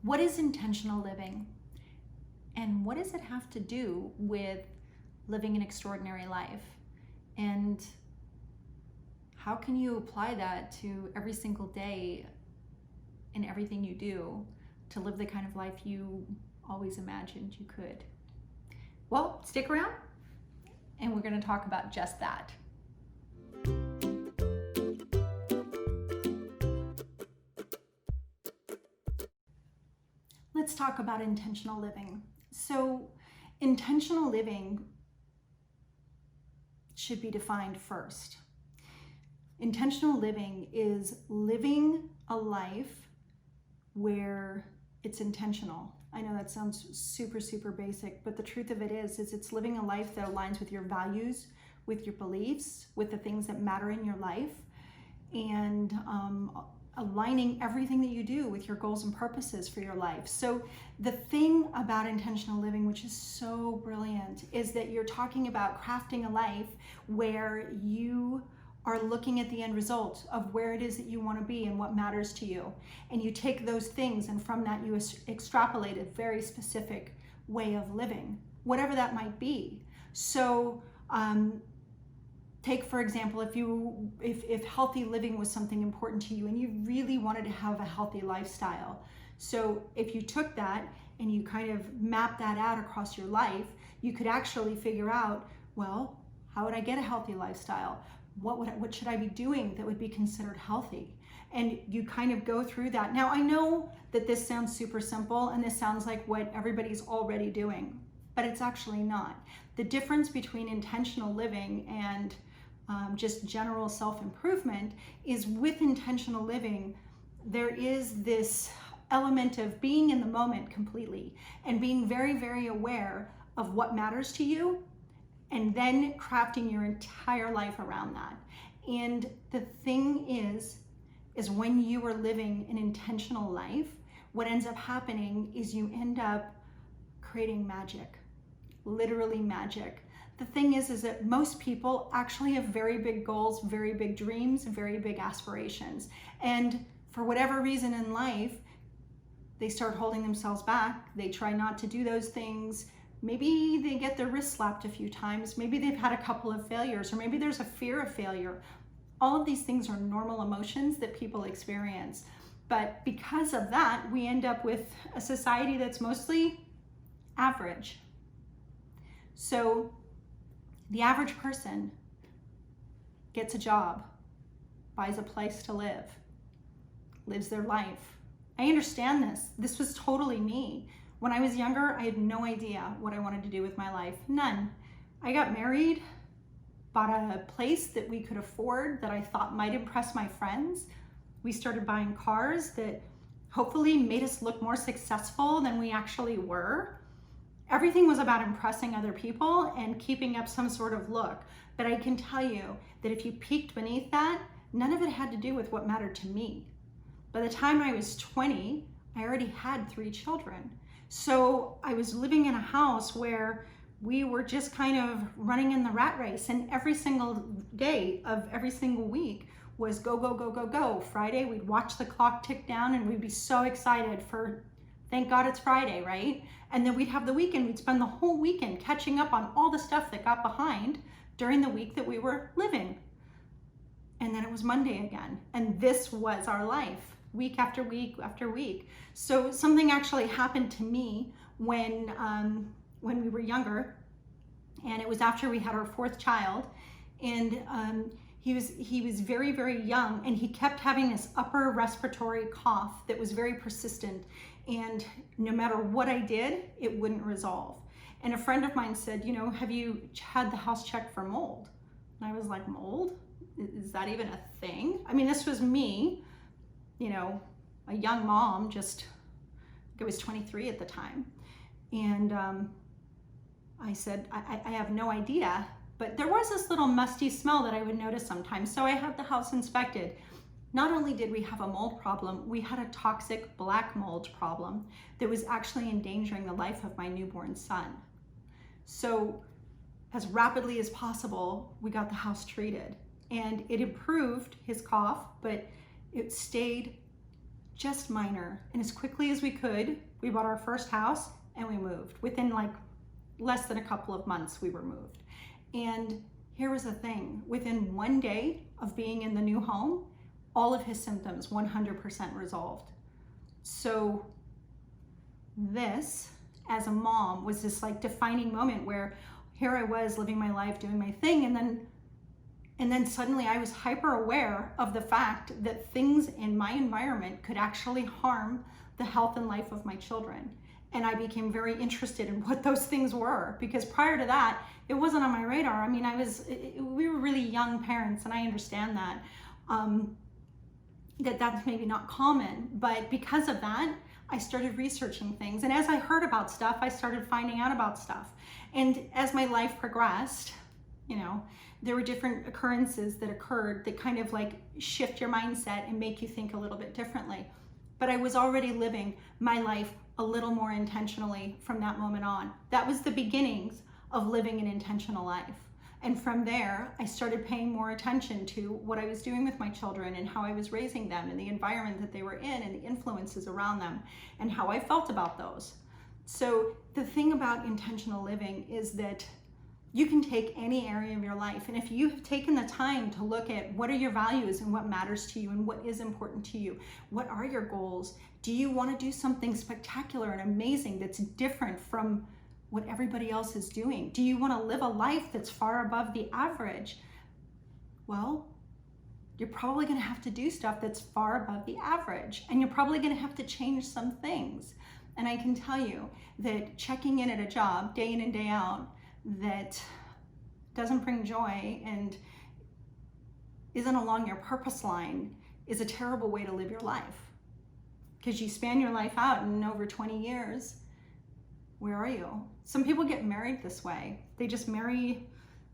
What is intentional living? And what does it have to do with living an extraordinary life? And how can you apply that to every single day in everything you do to live the kind of life you always imagined you could? Well, stick around and we're going to talk about just that. Let's talk about intentional living. So, intentional living should be defined first. Intentional living is living a life where it's intentional. I know that sounds super, super basic, but the truth of it is it's living a life that aligns with your values, with your beliefs, with the things that matter in your life, and aligning everything that you do with your goals and purposes for your life. So the thing about intentional living, which is so brilliant, is that you're talking about crafting a life where you are looking at the end result of where it is that you want to be and what matters to you. And you take those things, and from that you extrapolate a very specific way of living, whatever that might be. So take, for example, if healthy living was something important to you and you really wanted to have a healthy lifestyle. So if you took that and you kind of map that out across your life, you could actually figure out, well, how would I get a healthy lifestyle? What should I be doing that would be considered healthy? And you kind of go through that. Now, I know that this sounds super simple and this sounds like what everybody's already doing, but it's actually not. The difference between intentional living and just general self-improvement is with intentional living, there is this element of being in the moment completely and being very, very aware of what matters to you, and then crafting your entire life around that. And the thing is when you are living an intentional life, what ends up happening is you end up creating magic, literally magic. The thing is that most people actually have very big goals, very big dreams, very big aspirations. And for whatever reason in life, they start holding themselves back. They try not to do those things. Maybe they get their wrist slapped a few times. Maybe they've had a couple of failures, or maybe there's a fear of failure. All of these things are normal emotions that people experience. But because of that, we end up with a society that's mostly average. So the average person gets a job, buys a place to live, lives their life. I understand this. This was totally me. When I was younger, I had no idea what I wanted to do with my life. None. I got married, bought a place that we could afford that I thought might impress my friends. We started buying cars that hopefully made us look more successful than we actually were. Everything was about impressing other people and keeping up some sort of look. But I can tell you that if you peeked beneath that, none of it had to do with what mattered to me. By the time I was 20, I already had 3 children. So I was living in a house where we were just kind of running in the rat race, and every single day of every single week was go, go, go, go, go. Friday, we'd watch the clock tick down and we'd be so excited for, thank God it's Friday, right? And then we'd have the weekend. We'd spend the whole weekend catching up on all the stuff that got behind during the week that we were living. And then it was Monday again. And this was our life, week after week after week. So something actually happened to me when we were younger, and it was after we had our 4th child. And he was very, very young, and he kept having this upper respiratory cough that was very persistent. And no matter what I did, it wouldn't resolve. And a friend of mine said, you know, have you had the house checked for mold? And I was like, mold? Is that even a thing? I mean, this was me, you know, a young mom, just, I was 23 at the time. And I said, I have no idea, but there was this little musty smell that I would notice sometimes. So I had the house inspected. Not only did we have a mold problem, we had a toxic black mold problem that was actually endangering the life of my newborn son. So as rapidly as possible, we got the house treated, and it improved his cough, but it stayed just minor. And as quickly as we could, we bought our first house and we moved. Within like less than a couple of months, we were moved. And here was the thing, within 1 day of being in the new home, all of his symptoms 100% resolved. So this, as a mom, was this like defining moment where here I was living my life, doing my thing, and then suddenly I was hyper aware of the fact that things in my environment could actually harm the health and life of my children. And I became very interested in what those things were, because prior to that, it wasn't on my radar. I mean, we were really young parents, and I understand that, that's maybe not common, but because of that, I started researching things. And as I heard about stuff, I started finding out about stuff. And as my life progressed, you know, there were different occurrences that occurred that kind of like shift your mindset and make you think a little bit differently. But I was already living my life a little more intentionally from that moment on. That was the beginnings of living an intentional life. And from there, I started paying more attention to what I was doing with my children and how I was raising them and the environment that they were in and the influences around them and how I felt about those. So the thing about intentional living is that you can take any area of your life, and if you have taken the time to look at what are your values and what matters to you and what is important to you, what are your goals? Do you want to do something spectacular and amazing that's different from what everybody else is doing? Do you want to live a life that's far above the average? Well, you're probably going to have to do stuff that's far above the average, and you're probably going to have to change some things. And I can tell you that checking in at a job day in and day out that doesn't bring joy and isn't along your purpose line is a terrible way to live your life, because you span your life out in over 20 years. Where are you? Some people get married this way. They just marry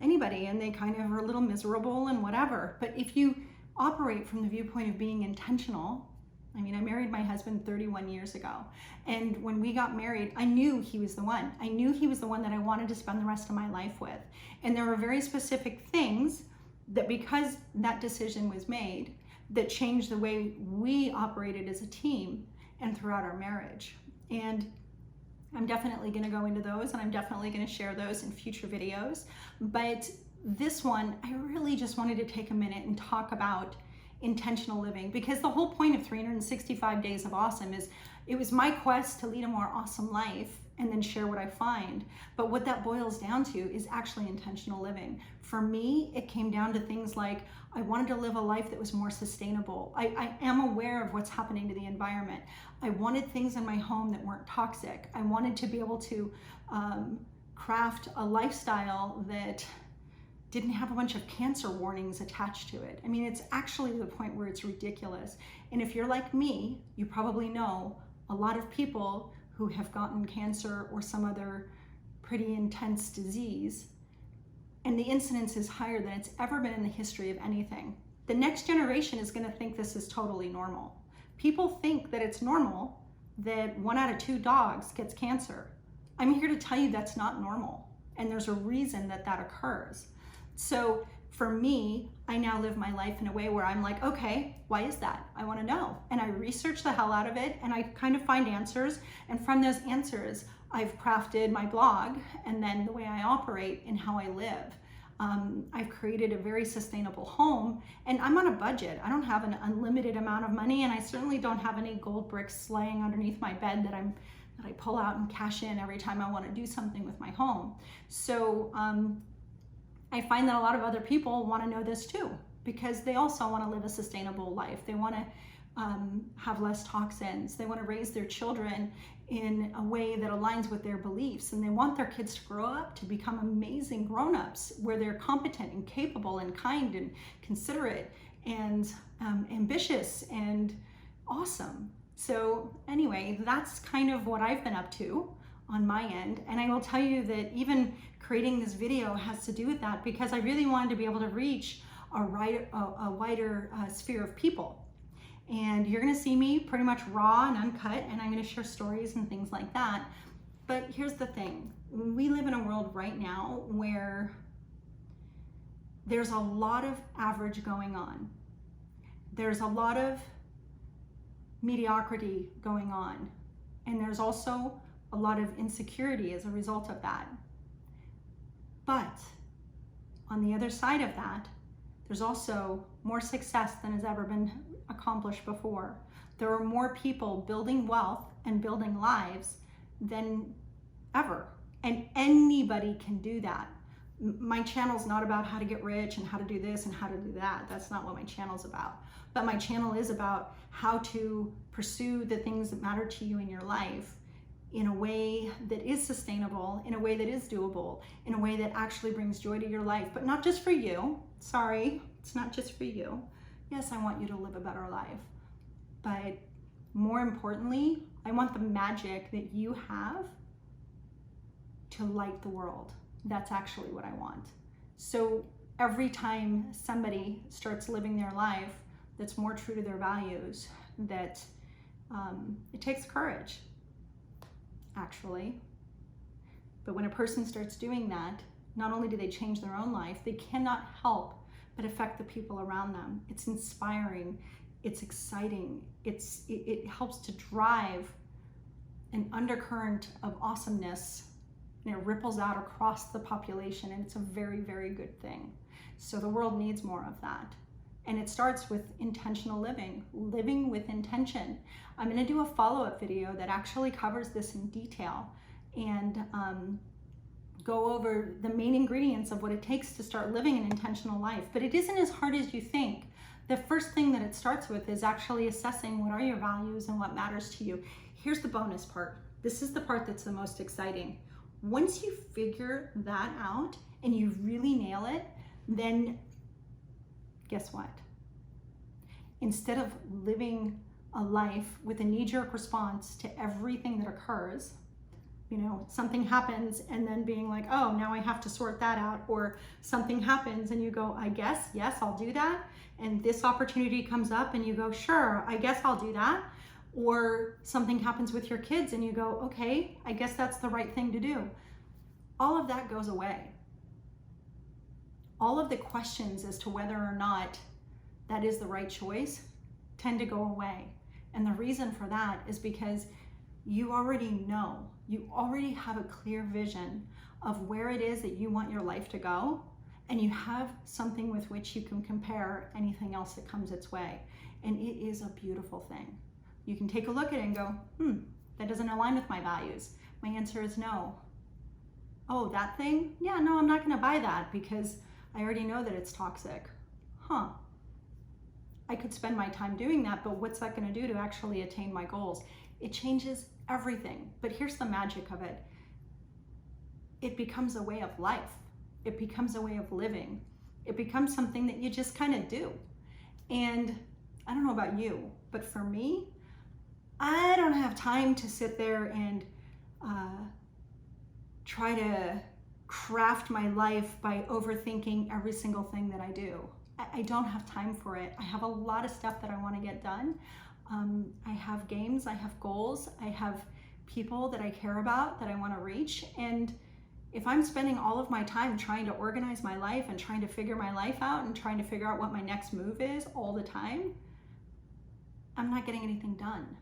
anybody and they kind of are a little miserable and whatever. But if you operate from the viewpoint of being intentional, I mean, I married my husband 31 years ago. And when we got married, I knew he was the one. I knew he was the one that I wanted to spend the rest of my life with. And there were very specific things that, because that decision was made, that changed the way we operated as a team and throughout our marriage. And I'm definitely going to go into those, and I'm definitely going to share those in future videos. But this one, I really just wanted to take a minute and talk about intentional living, because the whole point of 365 Days of Awesome is it was my quest to lead a more awesome life and then share what I find. But what that boils down to is actually intentional living. For me, it came down to things like I wanted to live a life that was more sustainable. I am aware of what's happening to the environment. I wanted things in my home that weren't toxic. I wanted to be able to craft a lifestyle that didn't have a bunch of cancer warnings attached to it. I mean, it's actually to the point where it's ridiculous. And if you're like me, you probably know a lot of people who have gotten cancer or some other pretty intense disease, and the incidence is higher than it's ever been in the history of anything. The next generation is going to think this is totally normal. People think that it's normal that 1 out of 2 dogs gets cancer. I'm here to tell you that's not normal, and there's a reason that that occurs. So for me, I now live my life in a way where I'm like, okay, why is that? I want to know. And I research the hell out of it, and I kind of find answers. And from those answers, I've crafted my blog and then the way I operate and how I live. I've created a very sustainable home, and I'm on a budget. I don't have an unlimited amount of money, and I certainly don't have any gold bricks laying underneath my bed that I pull out and cash in every time I want to do something with my home. So I find that a lot of other people want to know this too, because they also want to live a sustainable life. They want to have less toxins. They want to raise their children in a way that aligns with their beliefs, and they want their kids to grow up to become amazing grown-ups where they're competent and capable and kind and considerate and ambitious and awesome. So anyway, that's kind of what I've been up to on my end. And I will tell you that even creating this video has to do with that, because I really wanted to be able to reach a wider sphere of people. And you're gonna see me pretty much raw and uncut, and I'm gonna share stories and things like that. But here's the thing, we live in a world right now where there's a lot of average going on. There's a lot of mediocrity going on. And there's also a lot of insecurity as a result of that. But on the other side of that, there's also more success than has ever been accomplished before. There are more people building wealth and building lives than ever. And anybody can do that. My channel's not about how to get rich and how to do this and how to do that. That's not what my channel's about. But my channel is about how to pursue the things that matter to you in your life in a way that is sustainable, in a way that is doable, in a way that actually brings joy to your life, but not just for you. Sorry, it's not just for you. Yes, I want you to live a better life. But more importantly, I want the magic that you have to light the world. That's actually what I want. So every time somebody starts living their life that's more true to their values, that it takes courage, actually. But when a person starts doing that, not only do they change their own life, they cannot help but affect the people around them. It's inspiring, it's exciting, it helps to drive an undercurrent of awesomeness, and it ripples out across the population, and it's a very, very good thing. So the world needs more of that. And it starts with intentional living with intention. I'm gonna do a follow-up video that actually covers this in detail and go over the main ingredients of what it takes to start living an intentional life. But it isn't as hard as you think. The first thing that it starts with is actually assessing what are your values and what matters to you. Here's the bonus part. This is the part that's the most exciting. Once you figure that out and you really nail it, then guess what? Instead of living a life with a knee-jerk response to everything that occurs, you know, something happens and then being like, oh, now I have to sort that out, or something happens and you go, I guess, yes, I'll do that. And this opportunity comes up and you go, sure, I guess I'll do that. Or something happens with your kids and you go, okay, I guess that's the right thing to do. All of that goes away. All of the questions as to whether or not that is the right choice tend to go away. And the reason for that is because you already know, you already have a clear vision of where it is that you want your life to go, and you have something with which you can compare anything else that comes its way. And it is a beautiful thing. You can take a look at it and go, that doesn't align with my values. My answer is no. Oh, that thing? Yeah, no, I'm not gonna buy that because I already know that it's toxic. Huh. I could spend my time doing that, but what's that gonna do to actually attain my goals? It changes everything. But here's the magic of it. It becomes a way of life. It becomes a way of living. It becomes something that you just kind of do. And I don't know about you, but for me, I don't have time to sit there and try to craft my life by overthinking every single thing that I do. I don't have time for it. I have a lot of stuff that I want to get done. I have games, I have goals, I have people that I care about that I want to reach. And if I'm spending all of my time trying to organize my life and trying to figure my life out and trying to figure out what my next move is all the time, I'm not getting anything done.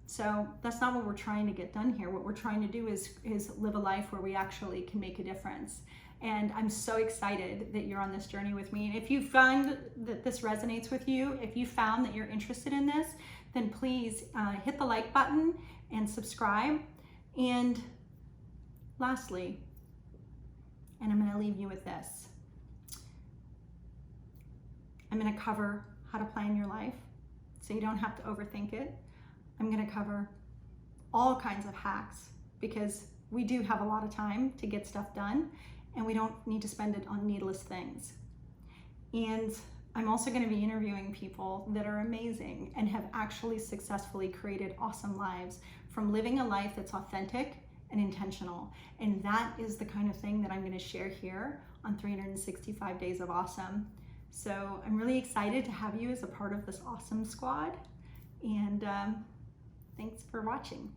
So that's not what we're trying to get done here. What we're trying to do is live a life where we actually can make a difference. And I'm so excited that you're on this journey with me. And if you find that this resonates with you, if you found that you're interested in this, then please hit the like button and subscribe. And lastly, and I'm gonna leave you with this, I'm gonna cover how to plan your life so you don't have to overthink it. I'm gonna cover all kinds of hacks because we do have a lot of time to get stuff done and we don't need to spend it on needless things. And I'm also gonna be interviewing people that are amazing and have actually successfully created awesome lives from living a life that's authentic and intentional. And that is the kind of thing that I'm gonna share here on 365 Days of Awesome. So I'm really excited to have you as a part of this awesome squad. And thanks for watching.